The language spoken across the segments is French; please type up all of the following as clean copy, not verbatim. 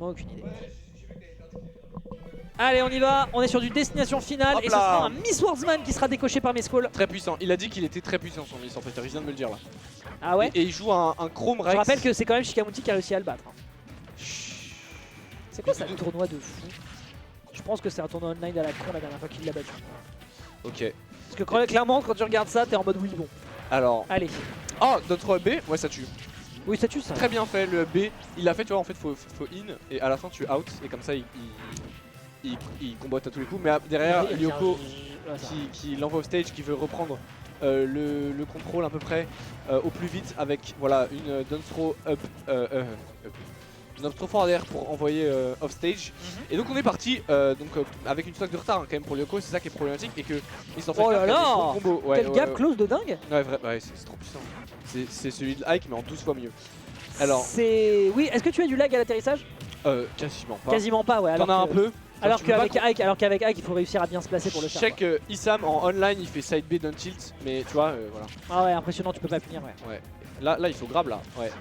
absolument aucune idée. Allez, on y va, on est sur du destination finale. Hop et ce là. sera un Miss Swordsman qui sera décoché par Mescall. Très puissant. Il a dit qu'il était très puissant son Miss en fait. Il vient de me le dire là. Ah ouais. Et il joue un Chrome Rex. Je rappelle que c'est quand même Shikamuti qui a réussi à le battre. C'est quoi ça, le tournoi de fou? Je pense que c'est un tournoi online à la con la dernière fois qu'il l'a battu. Ok. Parce que clairement, quand tu regardes ça, t'es en mode oui, bon. Alors. Allez. Oh, notre B, ouais, ça tue. Oui, ça tue ça. Très bien fait, le B. Il l'a fait, tu vois, en fait, faut in et à la fin tu out. Et comme ça, il combote à tous les coups. Mais derrière, Lyoko qui l'envoie au stage, qui veut reprendre le contrôle à peu près au plus vite avec voilà une down throw up. Une up throw forward air pour envoyer off stage. Et donc on est parti avec une stock de retard hein, quand même pour Lyoko, c'est ça qui est problématique et que il s'en fait oh là là combo. Ouais, quel gap close de dingue. Ouais, vrai, ouais c'est trop puissant. C'est celui de Ike mais en 12 fois mieux. Alors c'est oui, est-ce que tu as du lag à l'atterrissage? Quasiment pas. Quasiment pas, ouais. T'en as un peu. Alors qu'avec Ike, il faut réussir à bien se placer pour le faire. Je sais que Issam en online il fait side B down tilt, mais tu vois, voilà. Ah ouais, impressionnant, tu peux pas punir, ouais. Ouais. Là il faut grab là, ouais.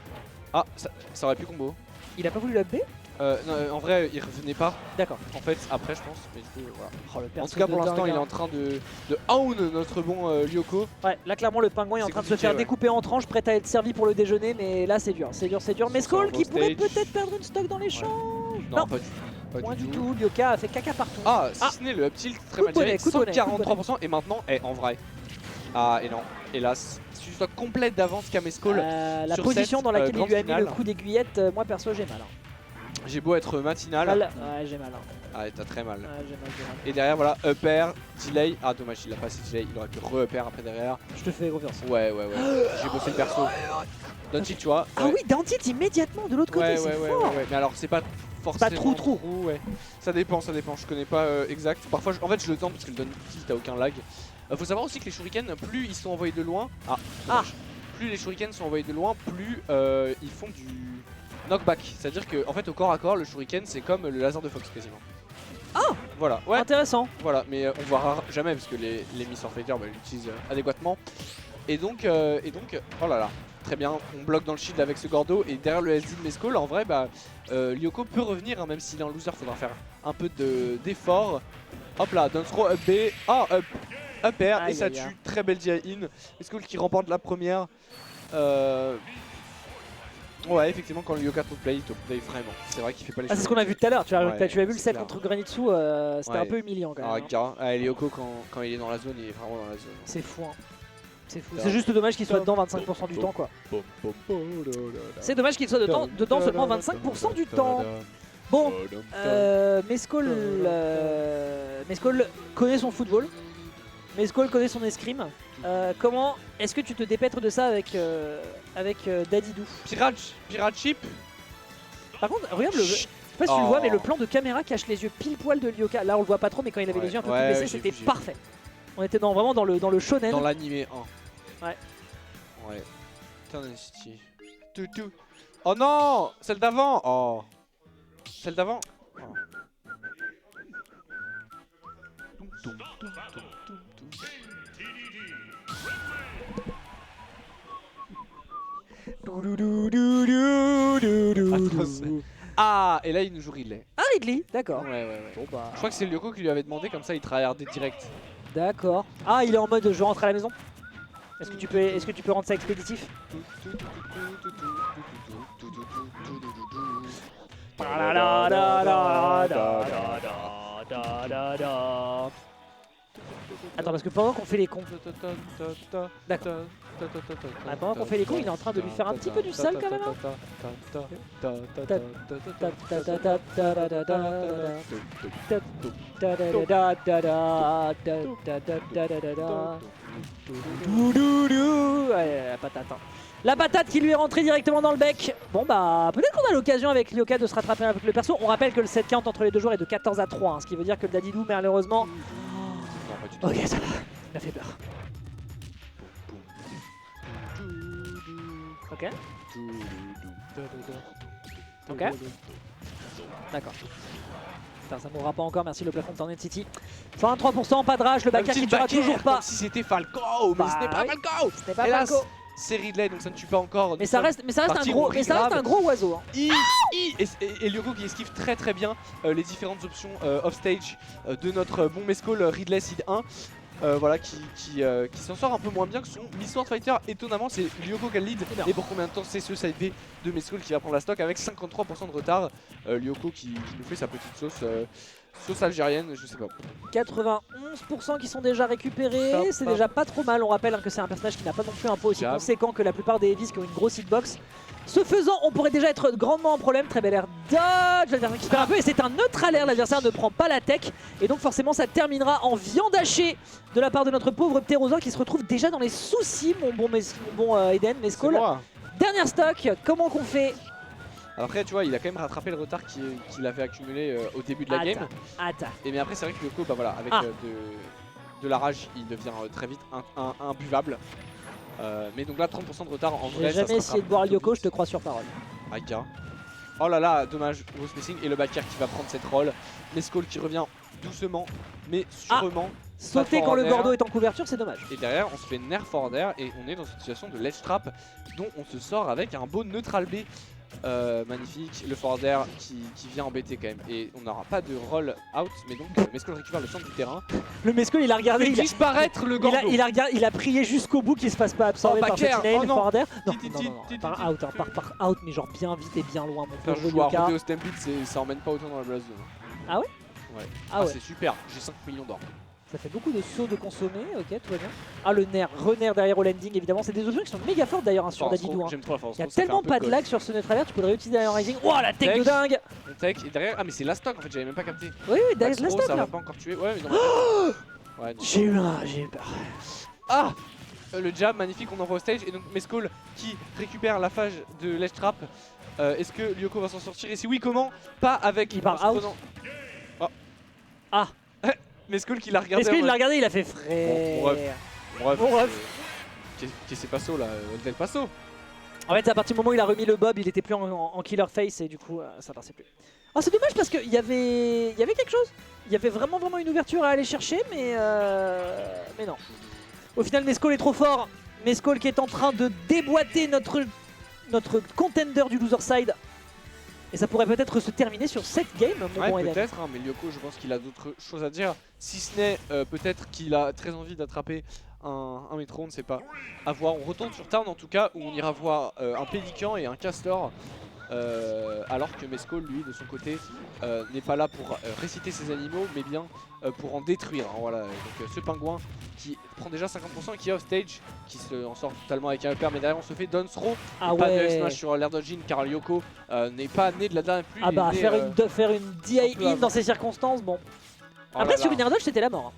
Ah, ça aurait pu combo. Il a pas voulu le B? Non, en vrai, il revenait pas. D'accord. En fait, après, je pense. Mais du coup, voilà. Oh, le En tout cas, pour l'instant, il est en train de own notre bon Lyoko. Ouais, là, clairement, le pingouin est en train de se faire découper en tranches, prêt à être servi pour le déjeuner. Mais là, c'est dur, c'est dur, c'est dur. Mais Skull qui pourrait peut-être perdre une stock dans l'échange. Non, pas du tout. Point du tout. Lyoka a fait caca partout. Ah, si ce n'est le up tilt très mal tiré. 143%. Et maintenant, en vrai. Ah, et non. Hélas. C'est une stock complète d'avance qu'a Mescall. La position dans laquelle il lui a mis le coup d'aiguillette, moi perso, j'ai mal. J'ai beau être matinal. Ouais, j'ai mal. Ah, t'as très mal. Ouais, j'ai mal. Et derrière, voilà, up air, delay. Ah, dommage, il a pas assez delay. Il aurait pu re-up air après derrière. Je te fais confiance. Ouais. J'ai bossé le perso. Down tilt, tu vois. Ah oui, down tilt immédiatement de l'autre côté, c'est fort. Ouais. Mais alors, c'est pas forcément. Pas trop. Ouais. Ça dépend. Je connais pas exact. Parfois, en fait, je le tente parce que le down tilt a aucun lag. Faut savoir aussi que les shurikens, plus ils sont envoyés de loin. Plus les shurikens sont envoyés de loin, plus ils font du knockback. C'est-à-dire que en fait au corps à corps le shuriken c'est comme le laser de Fox quasiment. Ah voilà, ouais. Intéressant. Voilà, mais on voit jamais parce que les Miss Orphager l'utilisent adéquatement. Et donc, oh là là, très bien, on bloque dans le shield avec ce Gordo et derrière le SD de Mescall, en vrai Lyoko peut revenir hein, même s'il est en loser, faudra faire un peu d'effort. Hop là, down throw, up B, up air et ça tue, très belle DI in. Mescall qui remporte la première. Ouais, effectivement, quand Lyoka top play, il top play vraiment. C'est vrai qu'il fait pas les choses. C'est ce qu'on a vu tout à l'heure. Tu as vu le set clair. contre Granitsu, c'était un peu humiliant quand même. Lyoko, quand il est dans la zone, il est vraiment dans la zone. C'est fou, hein. C'est fou. C'est juste dommage qu'il soit dedans 25% du temps, quoi. C'est dommage qu'il soit dedans seulement 25% du temps. Bon, Mescall connaît son football. Mescall connaît son escrime. Comment est-ce que tu te dépêtres de ça avec Dadidou? Pirate Chip. Par contre, regarde le... Je sais pas si tu le vois, mais le plan de caméra cache les yeux pile poil de Lyoka. Là, on le voit pas trop, mais quand il avait les yeux un peu plus baissés, c'était parfait. On était vraiment dans le shonen. Dans l'animé 1. Ouais. Dynasty. Toutou. Oh non, celle d'avant. Oh. Celle d'avant. Ah, et là il nous joue Ridley. Ah, Ridley, d'accord. Ouais. Bon, bah... Je crois que c'est Lyoko qui lui avait demandé, comme ça il tryhardait direct. D'accord. Ah, il est en mode je rentre à la maison. Est-ce que tu peux rendre ça expéditif? Attends, parce que pendant qu'on fait les cons... D'accord. Pendant qu'on fait les cons, il est en train de lui faire un petit peu du sale quand même. Allez, la patate. La patate qui lui est rentrée directement dans le bec. Bon bah peut-être qu'on a l'occasion avec Lyoka de se rattraper avec le perso. On rappelle que le set count entre les deux joueurs est de 14 à 3, hein, ce qui veut dire que le Dadidou malheureusement... Ok, ça va, il a fait peur. Ok. Ok. D'accord. Putain, ça mourra pas encore, merci le plafond de Tornade City. 123%, pas de rage, le backer qui tuera toujours pas. Comme si c'était Falco, mais ce n'est pas Falco. Ce n'est pas Falco. c'est Ridley, donc ça ne tue pas encore. Mais ça reste un gros oiseau. Hein. Et Lyoko qui esquive très très bien les différentes options off-stage de notre bon Mescall Ridley Seed 1. Voilà, qui s'en sort un peu moins bien que son Mistward Fighter. Étonnamment, c'est Lyoko qui a le lead. Et pour combien de temps c'est ce side B de Mescall qui va prendre la stock avec 53% de retard. Lyoko qui nous fait sa petite sauce algérienne, je sais pas. 91% qui sont déjà récupérés, c'est déjà pas trop mal. On rappelle hein, que c'est un personnage qui n'a pas non plus un poids aussi conséquent que la plupart des Heavies qui ont une grosse hitbox. Ce faisant, on pourrait déjà être grandement en problème. Très bel air dodge, l'adversaire qui se perd un peu et c'est un neutral air, l'adversaire ne prend pas la tech. Et donc forcément ça terminera en viande hachée de la part de notre pauvre Pterosaur qui se retrouve déjà dans les soucis, mon bon Eden, Mescall. Dernière stock, comment qu'on fait? Après tu vois il a quand même rattrapé le retard qu'il avait accumulé au début de la game. Mais après c'est vrai que Lyoko bah voilà, avec de la rage il devient très vite imbuvable. Mais donc là 30% de retard en vrai. J'ai jamais essayé de boire Lyoko, je te crois sur parole. Aïka. Oh là là, dommage, gros spacing et le backer qui va prendre cette roll. Mescall qui revient doucement mais sûrement. Sauter quand le Gordo est en couverture, c'est dommage. Et derrière on se fait nerf forward et on est dans une situation de ledge trap dont on se sort avec un beau neutral B. Magnifique, le forward air qui vient embêter quand même. Et on n'aura pas de roll out, mais donc Mescall récupère le centre du terrain. Le Mescall il a regardé, il disparaître le Gordo. Il a prié jusqu'au bout qu'il se fasse pas absorber par Sentinel, le forward air. Non, par out, par out, mais genre bien vite et bien loin mon pauvre Yoka. Au Stampede, ça emmène pas autant dans la blast zone. Ah ouais? Ouais. Ah ouais. C'est super, j'ai 5 millions d'or. Ça fait beaucoup de sauts de consommer, ok, tout va bien. Ah le nerf, re-nerf derrière au landing évidemment, c'est des options qui sont méga fortes d'ailleurs hein, sur Dadidou. J'aime trop la force. Il y a tellement pas de lag sur ce neutraler, tu peux le réutiliser derrière Rising. Ouah la tech de dingue. On tech et derrière, ah mais c'est la stock en fait, j'avais même pas capté. Oui, derrière la stock ça là. Va pas encore tuer, ouais mais non. Ouais, j'ai eu peur. Ah le jab magnifique, on envoie au stage et donc Mescall qui récupère la phase de ledge trap. Est-ce que Lyoko va s'en sortir et si oui comment? Pas avec... Il part out. Oh. Ah Mescall qui l'a regardé. Est-ce qu'il l'a regardé? Il a fait frère. Bref. Qu'est-ce c'est Passo là? Del Passo. En fait, à partir du moment où il a remis le bob, il était plus en killer face et du coup, ça passait plus. Ah, c'est dommage parce qu'il y avait quelque chose. Il y avait vraiment une ouverture à aller chercher, mais non. Au final, Mescall est trop fort. Mescall qui est en train de déboîter notre contender du loser side. Et ça pourrait peut-être se terminer sur cette game, mon bon Eden. Peut-être, hein, mais Lyoko, je pense qu'il a d'autres choses à dire. Si ce n'est peut-être qu'il a très envie d'attraper un métro, on ne sait pas. À voir, on retourne sur Tarn en tout cas, où on ira voir un pélican et un castor. Alors que Mescall, lui, de son côté, n'est pas là pour réciter ses animaux, mais bien pour en détruire. Hein, voilà. Donc ce pingouin qui prend déjà 50% et qui est off stage, qui en sort totalement avec un upper, mais derrière on se fait down throw. Ah pas ouais. de smash sur l'air dodging car Lyoko n'est pas né de la dernière pluie. Ah bah faire une DI in dans ces circonstances, bon. Oh après sur une air dodge c'était la mort.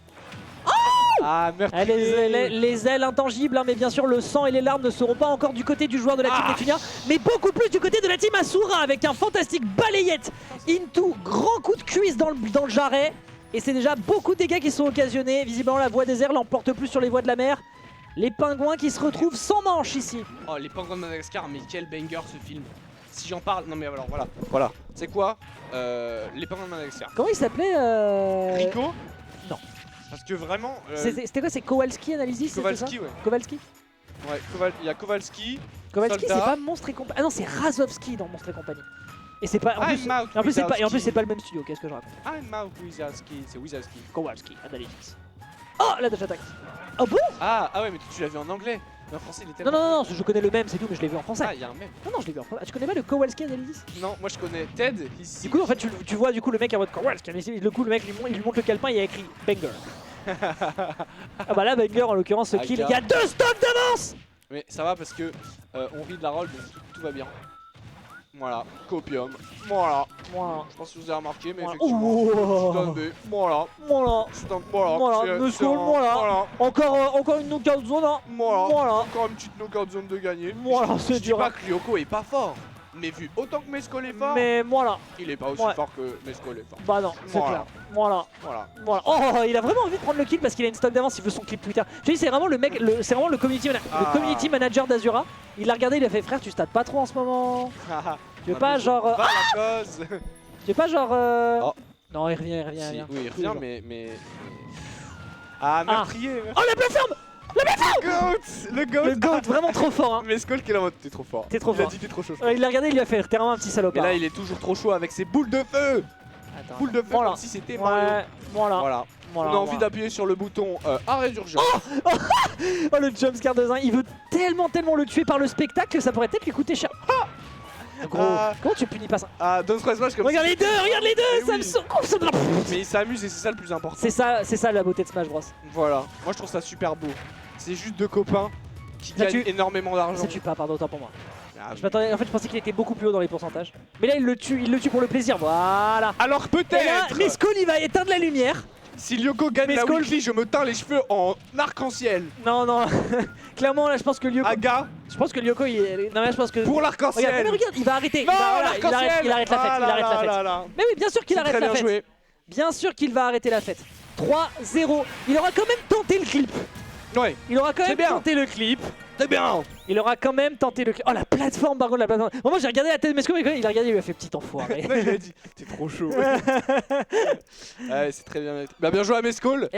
Ah, les ailes intangibles, hein, mais bien sûr le sang et les larmes ne seront pas encore du côté du joueur de la team Neptunia, mais beaucoup plus du côté de la team Asura avec un fantastique balayette into, grand coup de cuisse dans le jarret. Et c'est déjà beaucoup de dégâts qui sont occasionnés. Visiblement la voie des airs l'emporte plus sur les voies de la mer. Les pingouins qui se retrouvent sans manche ici. Oh les pingouins de Madagascar, mais quel banger ce film. Si j'en parle, non mais alors voilà. C'est quoi les pingouins de Madagascar? Comment il s'appelait Rico? Non. Parce que vraiment... C'était quoi? C'est Kowalski Analysis? Kowalski, ouais. Kowalski. Ouais, il y a Kowalski. Kowalski c'est pas Monstre et compagnie. Ah non, c'est Razovski dans Monstre et compagnie. Et c'est pas... En plus c'est pas le même studio, qu'est-ce que je raconte? I'm out Wizarski, c'est Wizarski. Kowalski Analysis. Oh la dash attack. Oh bon? Ah ouais mais tu l'as vu en anglais. Mais en français il était tellement... Non, je connais le même, c'est tout, mais je l'ai vu en français. Ah, il y a un même. Non, je l'ai vu en français. Ah, tu connais pas le Kowalski Analysis? Non, moi je connais Ted ici. Du coup, en fait, tu vois du coup le mec en mode Kowalski Analysis. Le coup, le mec il lui montre le calepin, il y a écrit Banger. Ah bah là, Banger en l'occurrence, ce kill. Il y a 2 stocks d'avance! Mais ça va parce que on rit de la roll, donc tout va bien. Voilà, copium. Voilà. Je sais pas si vous avez remarqué, mais effectivement. Voilà. Voilà. Encore une knockout zone. Voilà. Encore une petite knockout zone de gagner. Voilà, c'est dur. Je dis pas que Lyoko est pas fort, mais vu autant que Mescall est fort, mais voilà, il est pas aussi fort que Mescall est fort. Bah non, c'est clair. Voilà. Oh, il a vraiment envie de prendre le kill parce qu'il a une stock d'avance, il veut son clip Twitter. Je te dis, c'est vraiment le mec, c'est vraiment le community manager d'Azura. Il l'a regardé, il a fait frère, tu stats pas trop en ce moment. Tu veux pas genre. Tu veux pas genre. Non, il revient. Oui, il revient, mais. Ah, meurtrier. Oh, la plateforme! Le GOAT. Le GOAT, vraiment trop fort. Hein. Mais Skull qui est en mode t'es trop fort. T'es trop Il a fort. dit t'es trop chaud. Il l'a regardé, il lui a fait t'es vraiment un petit Et salopard. là il est toujours trop chaud avec ses boules de feu. Attends, Boules de feu voilà. comme si c'était Mario. Ouais, voilà. Voilà. Voilà, On a envie voilà. d'appuyer sur le bouton arrêt d'urgence. Oh le jumpscare de Zin, il veut tellement le tuer par le spectacle que ça pourrait peut-être lui coûter cher. Gros, comment tu punis pas ça? Ah, Don't Stress Smash comme Regarde si les deux, regarde les deux, Mais ça oui. me saute. Mais il s'amuse et c'est ça le plus important. C'est ça la beauté de Smash Bros. Voilà. Moi je trouve ça super beau. C'est juste deux copains qui Ça gagnent tue. énormément d'argent. Ça tue pas, pardon, autant pour moi. Ah, Je m'attendais, en fait je pensais qu'il était beaucoup plus haut dans les pourcentages. Mais là il le tue pour le plaisir, voilà. alors Et là, peut-être Mescol il va éteindre la lumière. si Lyoko gagne Mais la Skull- weekly, je me teins les cheveux en arc-en-ciel. Non, non, clairement là je pense que Lyoko. Aga Il est... Non mais là je pense que... pour l'arc-en-ciel. Regarde, mais regarde, il va arrêter. Non, il l'arc-en-ciel. arrête la fête, Ah il arrête la là fête. là là. Mais oui, bien sûr qu'il C'est arrête très la bien fête. joué. Bien sûr qu'il va arrêter la fête. 3-0. Il aura quand même tenté le clip. Ouais, Il aura quand C'est même bien. tenté le clip. c'est bien. Il aura quand même tenté le clip. Oh la plateforme par contre, la plateforme. Moi j'ai regardé la tête de Mesco, mais il a regardé, il lui a fait petit enfoiré. Non, il a dit t'es trop chaud. Ouais, c'est très bien. Bah, bien joué à Mescall.